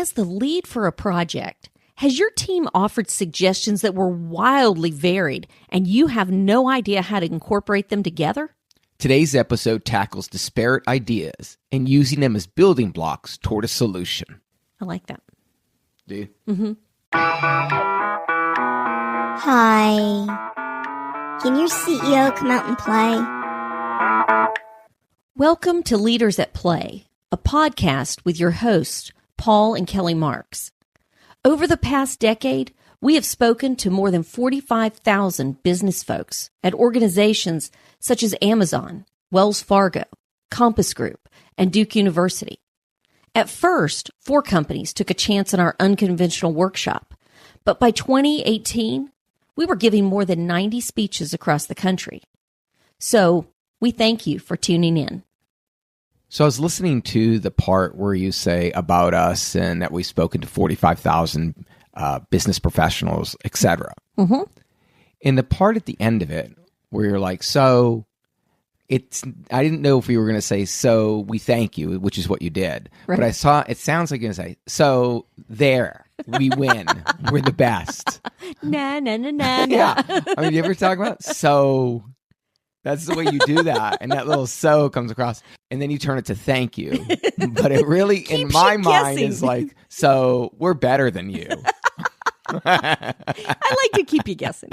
As the lead for a project, has your team offered suggestions that were wildly varied and you have no idea how to incorporate them together? Today's episode tackles disparate ideas and using them as building blocks toward a solution. I like that. Do you? Mm-hmm. Hi. Can your CEO come out and play? Welcome to Leaders at Play, a podcast with your hosts, Paul and Kelly Marks. Over the past decade, we have spoken to more than 45,000 business folks at organizations such as Amazon, Wells Fargo, Compass Group, and Duke University. At first, 4 companies took a chance on our unconventional workshop, but by 2018, we were giving more than 90 speeches across the country. So, we thank you for tuning in. So I was listening to the part where you say about us and that we've spoken to 45,000 business professionals, etc. Mm-hmm. And the part at the end of it where you're like, so I didn't know if we were going to say, so we thank you, which is what you did. Right. But it sounds like you're going to say, so there, we win. We're the best. Na, na, na, na, na. Yeah. I mean, you ever talk about, so... That's the way you do that. And that little so comes across. And then you turn it to thank you. But it really, in my mind, is like, so we're better than you. I like to keep you guessing.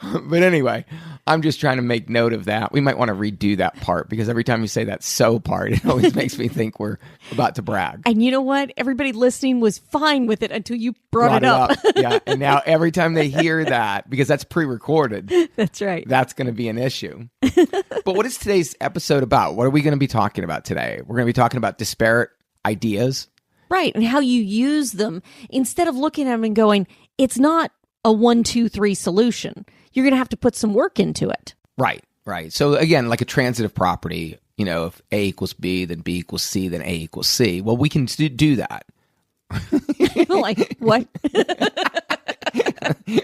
But anyway, I'm just trying to make note of that. We might want to redo that part because every time you say that so part, it always makes me think we're about to brag. And you know what? Everybody listening was fine with it until you brought it up. Yeah. And now every time they hear that, because that's pre-recorded. That's right. That's going to be an issue. But what is today's episode about? What are we going to be talking about today? We're going to be talking about disparate ideas. Right. And how you use them instead of looking at them and going, it's not a 1, 2, 3 solution. You're going to have to put some work into it. Right. So again, like a transitive property, if A equals B, then B equals C, then A equals C. Well, we can do that. Like, what?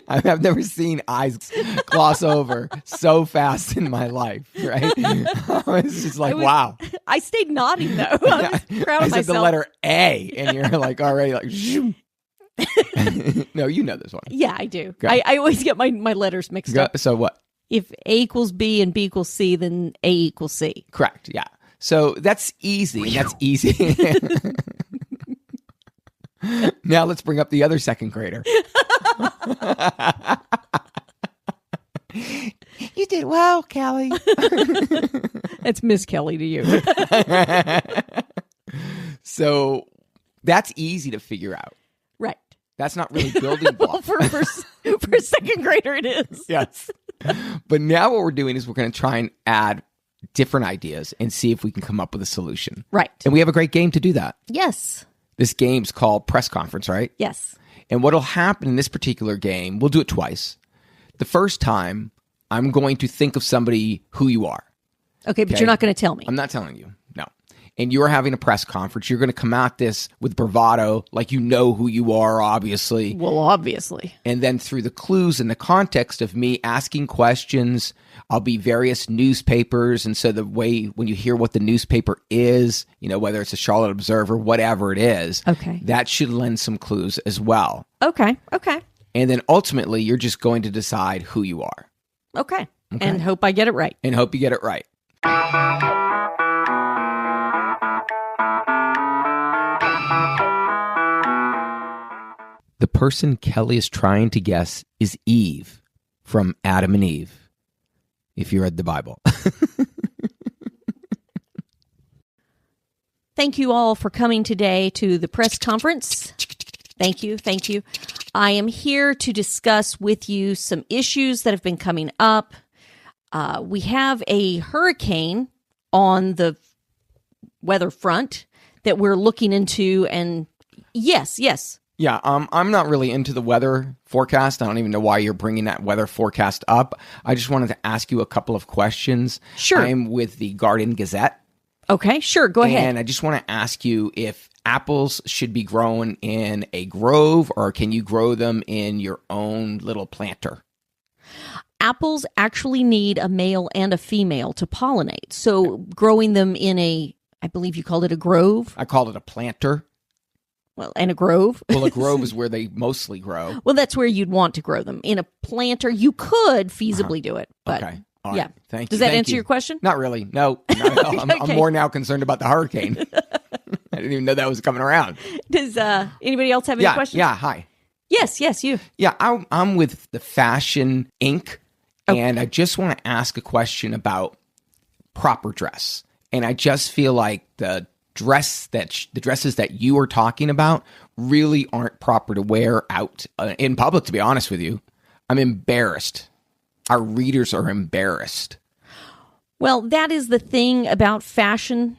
I've never seen eyes gloss over so fast in my life, right? It's just like, wow. I stayed nodding, though. I was proud of I said myself. the letter A, and you're like already like, zoom. No, you know this one. Yeah, I do. I always get my letters mixed up. So what? If A equals B and B equals C, then A equals C. Correct, yeah. So that's easy. That's easy. Now let's bring up the other second grader. You did well, Kelly. That's Miss Kelly to you. So that's easy to figure out. Right. That's not really building blocks. Well, for a second grader, it is. Yes. But now what we're doing is we're going to try and add different ideas and see if we can come up with a solution. Right. And we have a great game to do that. Yes. This game's called Press Conference, right? Yes. And what'll happen in this particular game, we'll do it twice. The first time, I'm going to think of somebody who you are. Okay, but you're not going to tell me. I'm not telling you, no. And you're having a press conference. You're going to come at this with bravado, like you know who you are, obviously. Well, obviously. And then through the clues and the context of me asking questions, I'll be various newspapers. And so the way when you hear what the newspaper is, whether it's a Charlotte Observer, whatever it is, okay, that should lend some clues as well. Okay. And then ultimately, you're just going to decide who you are. Okay. And hope I get it right. And hope you get it right. The person Kelly is trying to guess is Eve from Adam and Eve, if you read the Bible. Thank you all for coming today to the press conference. Thank you. I am here to discuss with you some issues that have been coming up. We have a hurricane on the weather front that we're looking into, and yes. Yeah, I'm not really into the weather forecast. I don't even know why you're bringing that weather forecast up. I just wanted to ask you a couple of questions. Sure. I'm with the Garden Gazette. Okay, sure. Go ahead. And I just want to ask you if apples should be grown in a grove or can you grow them in your own little planter? Apples actually need a male and a female to pollinate. So growing them in a I believe you called it a grove. I called it a planter. Well, and a grove. Well, a grove is where they mostly grow. Well, that's where you'd want to grow them. In a planter, you could feasibly do it. But Okay. All right. yeah. Thank you. Does that Thank answer you. your question? Not really. No. Not at all. I'm Okay. more now concerned about the hurricane. I didn't even know that was coming around. Does anybody else have any questions? Yeah. Hi. Yes, you. Yeah, I'm with the Fashion Inc. And I just want to ask a question about proper dress. And I just feel like the dresses that you are talking about really aren't proper to wear out in public, to be honest with you. I'm embarrassed. Our readers are embarrassed. Well, that is the thing about fashion.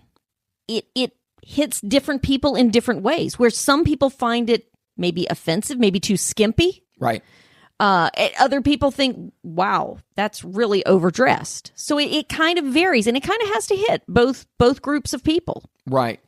It hits different people in different ways, where some people find it maybe offensive, maybe too skimpy. Right. Other people think, wow, that's really overdressed. So it kind of varies, and it kind of has to hit both groups of people. Right.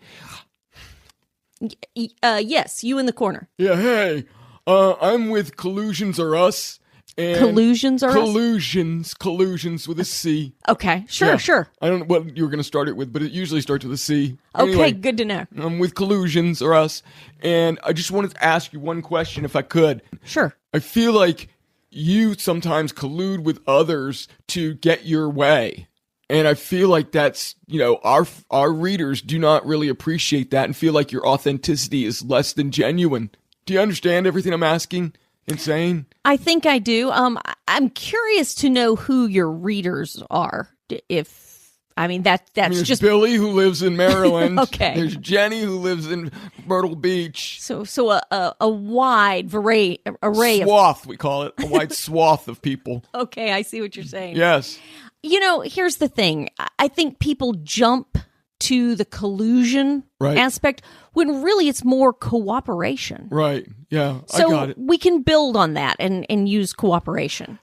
Yes, you in the corner. Yeah, hey, I'm with Collusions Are Us. And Collusions Are Us? Collusions with a C. Okay, sure, Yeah. sure. I don't know what you were going to start it with, but it usually starts with a C. Okay, Anyway, good to know. I'm with Collusions Are Us, and I just wanted to ask you one question if I could. Sure. I feel like you sometimes collude with others to get your way. And I feel like that's, our readers do not really appreciate that and feel like your authenticity is less than genuine. Do you understand everything I'm asking and saying? I think I do. I'm curious to know who your readers are. That's There's just Billy, who lives in Maryland. Okay. There's Jenny, who lives in Myrtle Beach. so a wide array of. Swath, we call it. A wide swath of people. Okay, I see what you're saying. Yes. Here's the thing. I think people jump to the collusion Right. aspect when really it's more cooperation. Right. Yeah. So I got it. we can build on that and use cooperation.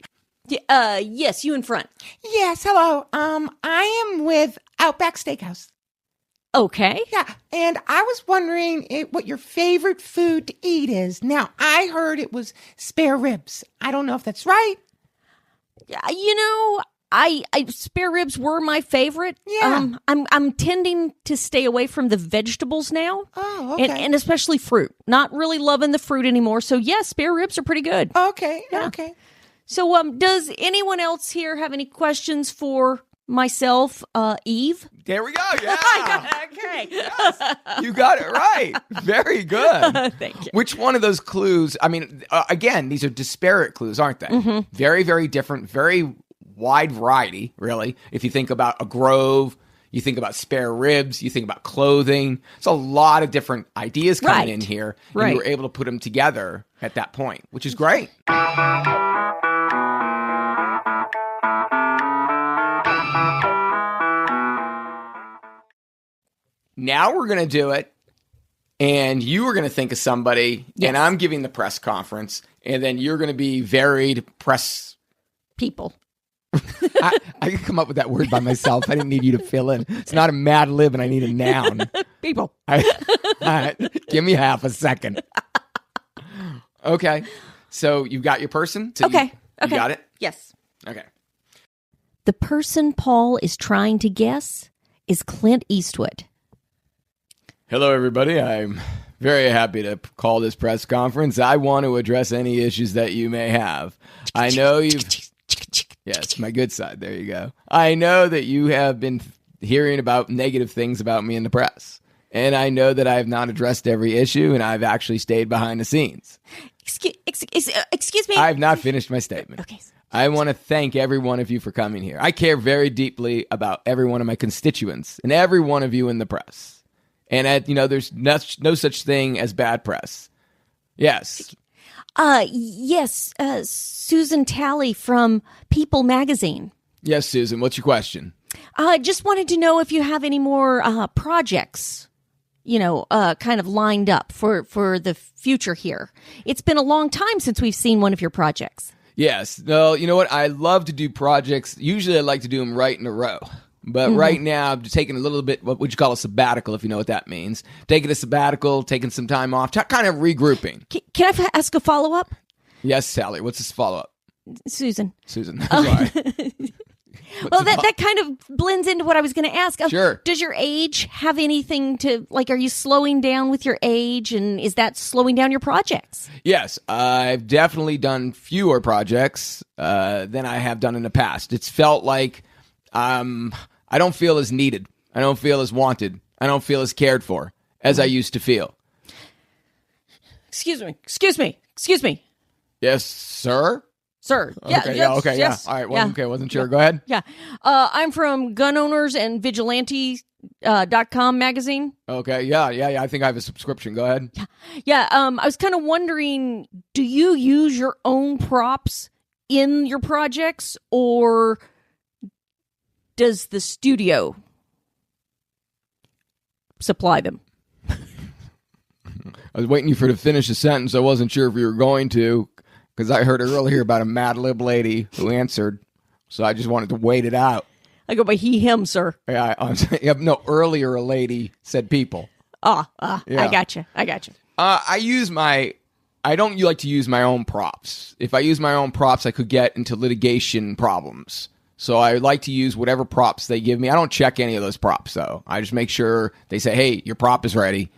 Yes, you in front. Yes, hello. I am with Outback Steakhouse. Okay. Yeah, and I was wondering what your favorite food to eat is. Now, I heard it was spare ribs. I don't know if that's right. I spare ribs were my favorite. Yeah. I'm tending to stay away from the vegetables now. Oh, okay. And especially fruit. Not really loving the fruit anymore. So yes, spare ribs are pretty good. Okay, Yeah. okay. So does anyone else here have any questions for myself, Eve? There we go. Yeah. Okay. Yes. You got it right. Very good. Thank you. Which one of those clues? I mean, again, these are disparate clues, aren't they? Mm-hmm. Very, very different, very wide variety, really. If you think about a grove, you think about spare ribs, you think about clothing. It's a lot of different ideas coming Right. in here. And Right. you were able to put them together at that point, which is great. Now we're going to do it, and you are going to think of somebody, Yes. and I'm giving the press conference, and then you're going to be varied press. People. I could come up with that word by myself. I didn't need you to fill in. It's not a Mad Lib, and I need a noun. People. All right. Give me half a second. Okay. So you got your person? So Okay. You got it? Yes. Okay. The person Paul is trying to guess is Clint Eastwood. Hello, everybody. I'm very happy to call this press conference. I want to address any issues that you may have. I know you've... Yes, my good side. There you go. I know that you have been hearing about negative things about me in the press. And I know that I have not addressed every issue, and I've actually stayed behind the scenes. Excuse me. I have not finished my statement. Okay. I want to thank every one of you for coming here. I care very deeply about every one of my constituents and every one of you in the press. And, there's no such thing as bad press. Yes. Yes, Susan Talley from People magazine. Yes, Susan. What's your question? Just wanted to know if you have any more projects, kind of lined up for the future here. It's been a long time since we've seen one of your projects. Yes. No, you know what? I love to do projects. Usually I like to do them right in a row. But right now, I'm just taking a little bit, what would you call a sabbatical, if you know what that means. Taking a sabbatical, taking some time off, kind of regrouping. Can I ask a follow-up? Yes, Sally. What's this follow-up? Susan. Susan. Sorry. Well, that kind of blends into what I was going to ask. Sure. Does your age have anything to, like, are you slowing down with your age, and is that slowing down your projects? Yes, I've definitely done fewer projects than I have done in the past. It's felt like I don't feel as needed. I don't feel as wanted. I don't feel as cared for as I used to feel. Excuse me. Yes, sir? Sir. Okay, Yes. yeah. All right, well, okay, wasn't sure. Go ahead. Yeah. I'm from Gun Owners and Vigilante.com magazine. Okay, yeah. I think I have a subscription. Go ahead. Yeah. I was kind of wondering, do you use your own props in your projects, or does the studio supply them? I was waiting for you to finish the sentence. I wasn't sure if you were going to, because I heard earlier about a Mad Lib lady who answered, so I just wanted to wait it out. I go by he, him, sir. No, earlier a lady said people. Yeah. I gotcha. I don't like to use my own props. If I use my own props, I could get into litigation problems. So I like to use whatever props they give me. I don't check any of those props, though. I just make sure they say, hey, your prop is ready,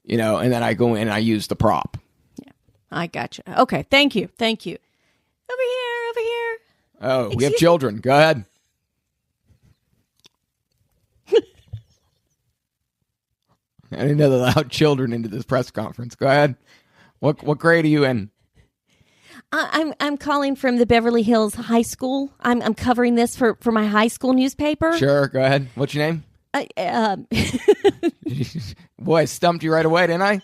and then I go in and I use the prop. Yeah, I gotcha. Okay, thank you. Over here. Oh, we have children. Go ahead. I didn't know they allowed children into this press conference. Go ahead. What grade are you in? I'm calling from the Beverly Hills High School. I'm covering this for my high school newspaper. Sure, go ahead. What's your name? Boy, I stumped you right away, didn't I?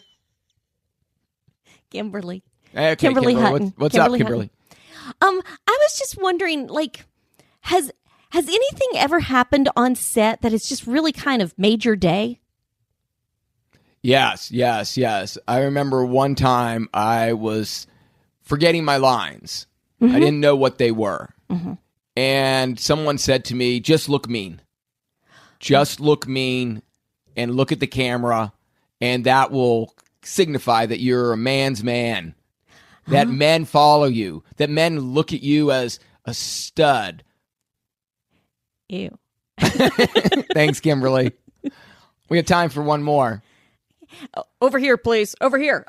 Kimberly. Okay, Kimberly Hutton. What's up, Kimberly? I was just wondering, like, has anything ever happened on set that has just really kind of made your day? Yes. I remember one time I was forgetting my lines. Mm-hmm. I didn't know what they were. Mm-hmm. And someone said to me, just look mean. Just look mean and look at the camera, and that will signify that you're a man's man. That men follow you. That men look at you as a stud. Ew. Thanks, Kimberly. We have time for one more. Over here, please. Over here.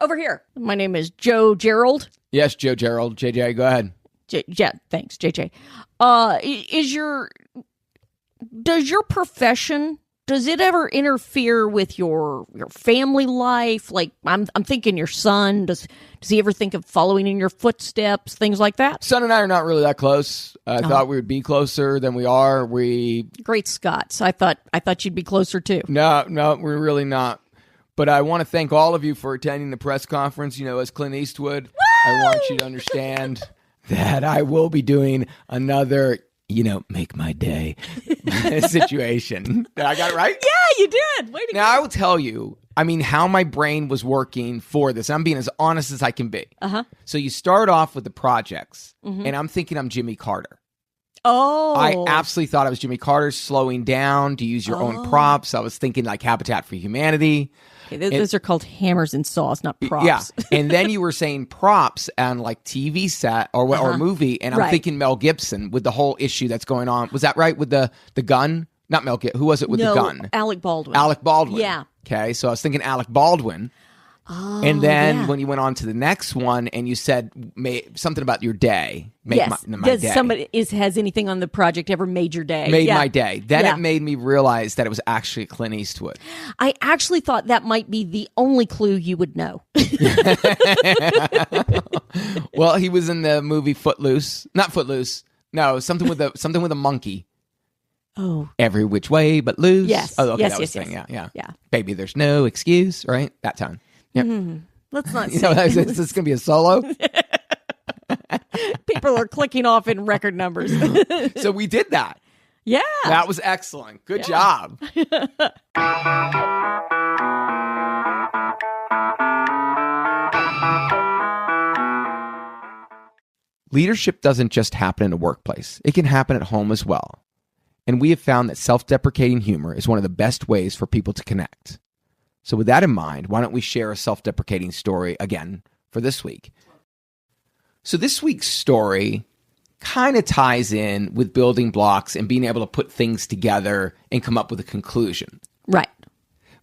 My name is Joe Gerald. Yes, Joe Gerald. JJ, go ahead. Yeah, thanks, JJ. Does your profession, does it ever interfere with your family life? Like, I'm thinking your son, does he ever think of following in your footsteps, things like that? Son and I are not really that close. I thought we would be closer than we are. Great Scots. I thought you'd be closer too. No, we're really not. But I want to thank all of you for attending the press conference. As Clint Eastwood, woo! I want you to understand that I will be doing another, make my day situation. Did I got it right? Yeah, you did. Way to go. Now, I will tell you, how my brain was working for this. I'm being as honest as I can be. Uh-huh. So you start off with the projects, and I'm thinking I'm Jimmy Carter. Oh. I absolutely thought I was Jimmy Carter, slowing down to use your own props. I was thinking like Habitat for Humanity. Okay, those are called hammers and saws, not props. Yeah, and then you were saying props on like TV set or movie, and I'm thinking Mel Gibson with the whole issue that's going on. Was that right with the gun? Not Mel Gibson. Who was it with the gun? Alec Baldwin. Alec Baldwin. Yeah. Okay, so I was thinking Alec Baldwin. Oh, and then when you went on to the next one and you said something about your day. Yes. My Does day. somebody has anything on the project ever made your day? Made my day. Then it made me realize that it was actually Clint Eastwood. I actually thought that might be the only clue you would know. Well, he was in the movie Footloose. Not Footloose. No, something with a monkey. Oh. Every which way but loose. Yes. Oh, okay, yes, that was yes, the thing. yes. Yeah. Baby, there's no excuse, right? That time. Yeah. Mm-hmm. Let's not say. Is this going to be a solo? People are clicking off in record numbers. So we did that. Yeah. That was excellent. Good job. Leadership doesn't just happen in a workplace. It can happen at home as well. And we have found that self-deprecating humor is one of the best ways for people to connect. So with that in mind, why don't we share a self-deprecating story again for this week? So this week's story kind of ties in with building blocks and being able to put things together and come up with a conclusion. Right.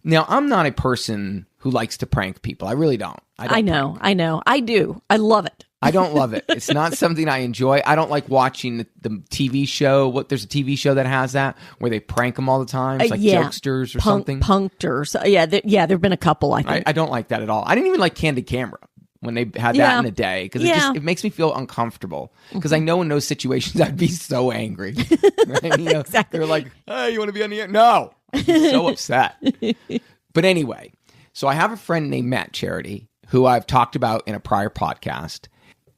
Now, I'm not a person who likes to prank people. I really don't. I know. I do. I love it. I don't love it. It's not something I enjoy. I don't like watching the TV show. There's a TV show that has that where they prank them all the time. It's like Jokesters or something. Punkters. Yeah, there've been a couple, I think. I don't like that at all. I didn't even like Candid Camera when they had that in the day because it makes me feel uncomfortable because I know in those situations I'd be so angry. Right? Exactly. They're like, hey, you want to be on the air? No. I'd be so upset. But anyway, so I have a friend named Matt Charity who I've talked about in a prior podcast.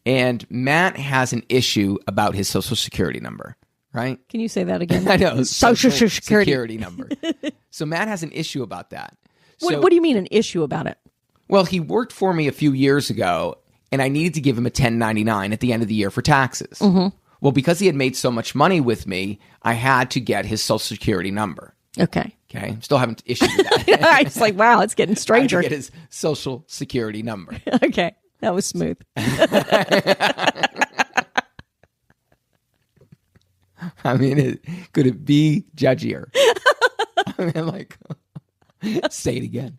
And Matt has an issue about his Social Security number, right? Can you say that again? I know. Social Security number. So Matt has an issue about that. What do you mean an issue about it? Well, he worked for me a few years ago, and I needed to give him a 1099 at the end of the year for taxes. Mm-hmm. Well, because he had made so much money with me, I had to get his Social Security number. Okay. Still haven't issued that. It's like, wow, it's getting stranger. I had to get his Social Security number. Okay. That was smooth. I mean, could it be judgier? I mean, like, say it again.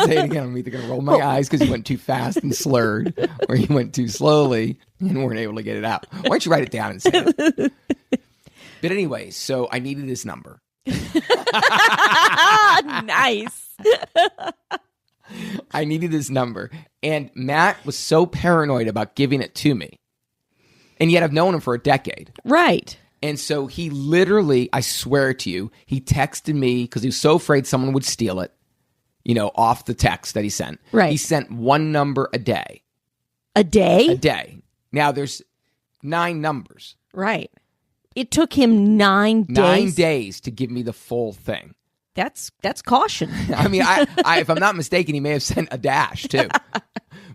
Say it again. I'm either going to roll my eyes because you went too fast and slurred, or you went too slowly and weren't able to get it out. Why don't you write it down and say it? But anyway, so I needed his number. Nice. I needed his number. And Matt was so paranoid about giving it to me. And yet I've known him for a decade. Right. And so he literally, I swear to you, he texted me because he was so afraid someone would steal it, off the text that he sent. Right. He sent one number a day. A day? A day. Now there's 9 numbers. Right. It took him 9 days. 9 days to give me the full thing. That's caution. I mean, I if I'm not mistaken, he may have sent a dash too.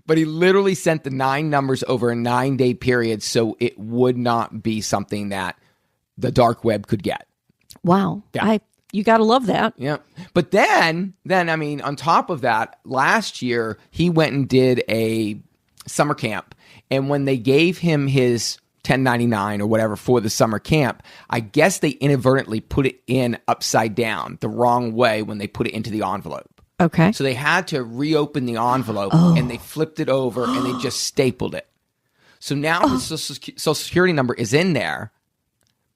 But he literally sent the 9 numbers over a 9-day period so it would not be something that the dark web could get. Wow. Yeah. You got to love that. Yeah. But then, I mean, on top of that, last year, he went and did a summer camp. And when they gave him his 1099 or whatever for the summer camp, I guess they inadvertently put it in upside down the wrong way when they put it into the envelope. Okay. So they had to reopen the envelope and they flipped it over and they just stapled it. So now his Social Security number is in there,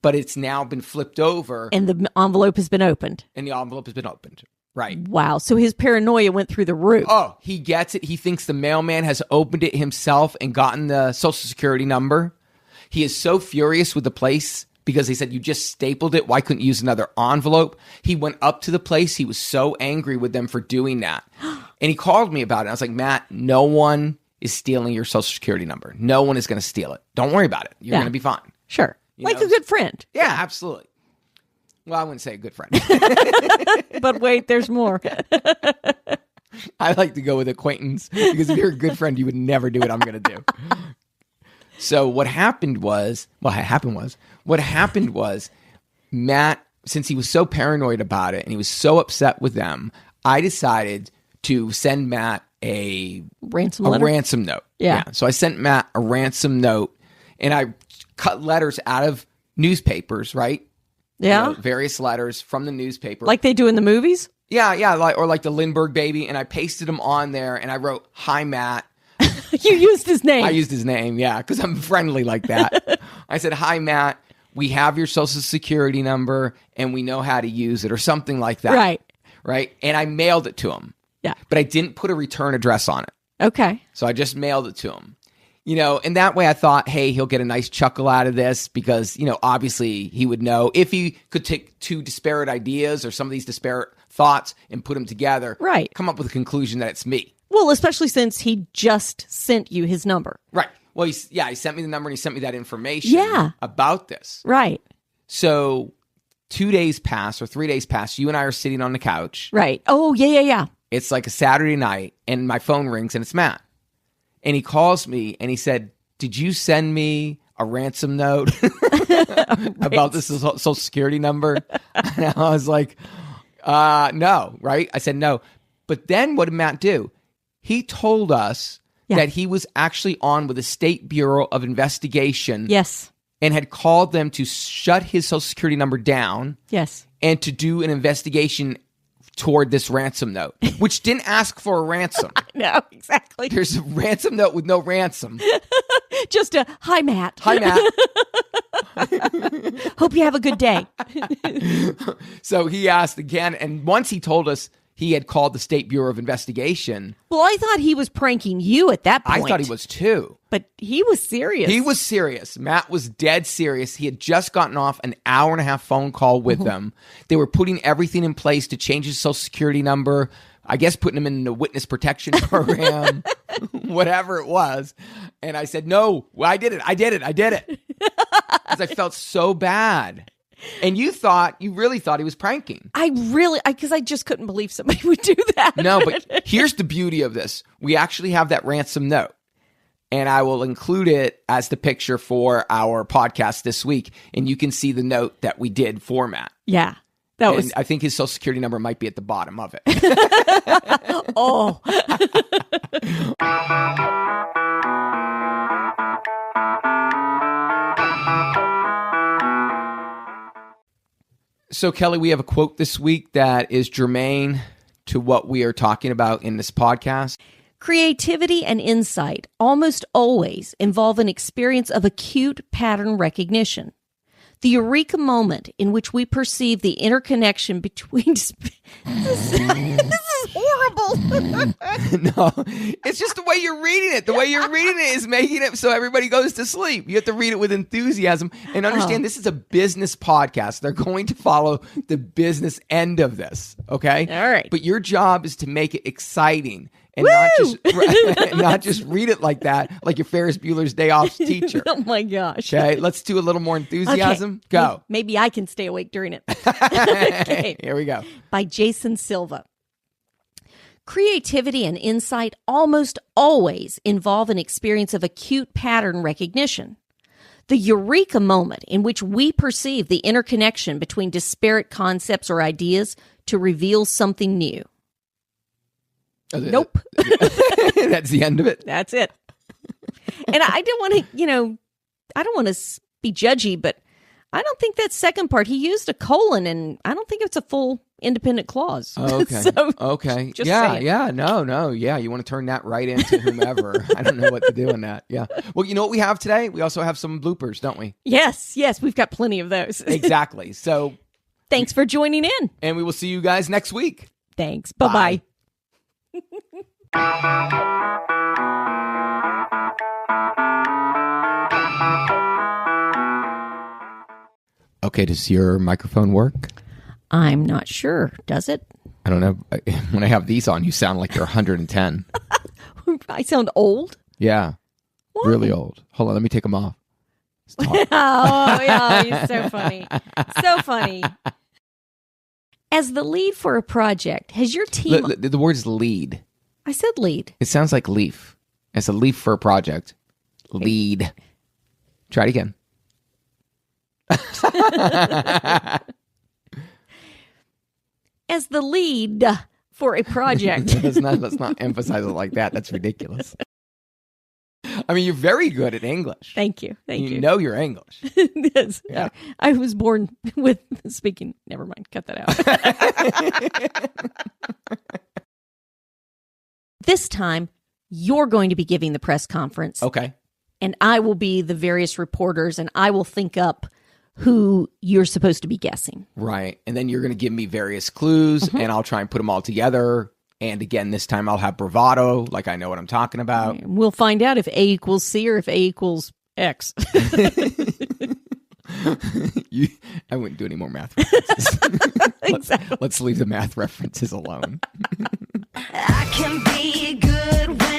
but it's now been flipped over. And the envelope has been opened. And the envelope has been opened. Right. Wow. So his paranoia went through the roof. Oh, he gets it. He thinks the mailman has opened it himself and gotten the Social Security number. He is so furious with the place because they said, you just stapled it. Why couldn't you use another envelope? He went up to the place. He was so angry with them for doing that. And he called me about it. I was like, Matt, no one is stealing your Social Security number. No one is going to steal it. Don't worry about it. You're going to be fine. Sure. Like a good friend. Yeah, absolutely. Well, I wouldn't say a good friend. But wait, there's more. I like to go with acquaintance because if you're a good friend, you would never do what I'm going to do. So what happened was Matt, since he was so paranoid about it and he was so upset with them, I decided to send Matt a ransom note. Yeah. So I sent Matt a ransom note and I cut letters out of newspapers, right? Yeah. Various letters from the newspaper. Like they do in the movies? Yeah. Like the Lindbergh baby. And I pasted them on there and I wrote, "Hi, Matt." You used his name. I used his name, yeah, because I'm friendly like that. I said, "Hi, Matt, we have your Social Security number and we know how to use it," or something like that. Right. And I mailed it to him. Yeah. But I didn't put a return address on it. Okay. So I just mailed it to him. And that way I thought, hey, he'll get a nice chuckle out of this because, obviously he would know if he could take 2 disparate ideas or some of these disparate thoughts and put them together. Right. Come up with a conclusion that it's me. Well, especially since he just sent you his number. Right. Well, he sent me the number and he sent me that information about this. Right. So 2 days pass or 3 days pass. You and I are sitting on the couch. Right. Oh, yeah. It's like a Saturday night and my phone rings and it's Matt. And he calls me and he said, "Did you send me a ransom note about this Social Security number?" And I was like, no, right? I said no. But then what did Matt do? He told us that he was actually on with the State Bureau of Investigation. Yes. and had called them to shut his Social Security number down. Yes. And to do an investigation toward this ransom note, which didn't ask for a ransom. No, exactly. There's a ransom note with no ransom. Just a, hi, Matt. Hi, Matt. Hope you have a good day. So he asked again, and once he told us he had called the State Bureau of Investigation. Well, I thought he was pranking you at that point. I thought he was too. But he was serious. He was serious. Matt was dead serious. He had just gotten off an hour-and-a-half phone call with them. They were putting everything in place to change his Social Security number, I guess putting him in the witness protection program, whatever it was. And I said, no, I did it. Because I felt so bad. And you really thought he was pranking. Because I just couldn't believe somebody would do that. No, but here's the beauty of this. We actually have that ransom note. And I will include it as the picture for our podcast this week. And you can see the note that we did for Matt. Yeah. I think his Social Security number might be at the bottom of it. Oh. So, Kelly, we have a quote this week that is germane to what we are talking about in this podcast. Creativity and insight almost always involve an experience of acute pattern recognition. The eureka moment in which we perceive the interconnection between... This is horrible. No, it's just the way you're reading it. The way you're reading it is making it so everybody goes to sleep. You have to read it with enthusiasm and understand this is a business podcast. They're going to follow the business end of this, okay? All right. But your job is to make it exciting and not just read it like that, like your Ferris Bueller's Day Off teacher. Oh, my gosh. Okay, let's do a little more enthusiasm. Okay. Go. Maybe I can stay awake during it. Okay. Here we go. By Jason Silva. Creativity and insight almost always involve an experience of acute pattern recognition. The eureka moment in which we perceive the interconnection between disparate concepts or ideas to reveal something new. Nope. That's the end of it. That's it. And I don't want to, I don't want to be judgy, but I don't think that second part, he used a colon, and I don't think it's a full independent clause. Okay. Okay. Just yeah. saying. Yeah. No. Yeah. You want to turn that right into whomever. I don't know what to do in that. Yeah. Well, you know what we have today? We also have some bloopers, don't we? Yes. We've got plenty of those. Exactly. So thanks for joining in. And we will see you guys next week. Thanks. Bye-bye. Okay, does your microphone work? I'm not sure. Does it? I don't know. When I have these on, you sound like you're 110. I sound old? Yeah. Why? Really old. Hold on, let me take them off. Oh, yeah, you're so funny. So funny. As the lead for a project, has your team... The word is lead. I said lead. It sounds like leaf. It's a leaf for a project. Lead. Try it again. As the lead for a project. let's not emphasize it like that. That's ridiculous. I mean, you're very good at English. Thank you. You know you're English. Yes. Yeah. I was born with speaking. Never mind. Cut that out. This time, you're going to be giving the press conference. Okay. And I will be the various reporters, and I will think up who you're supposed to be guessing. Right. And then you're going to give me various clues, and I'll try and put them all together. And again, this time I'll have bravado, like I know what I'm talking about. We'll find out if A equals C or if A equals X. I wouldn't do any more math references. Exactly. Let's leave the math references alone. I can be good when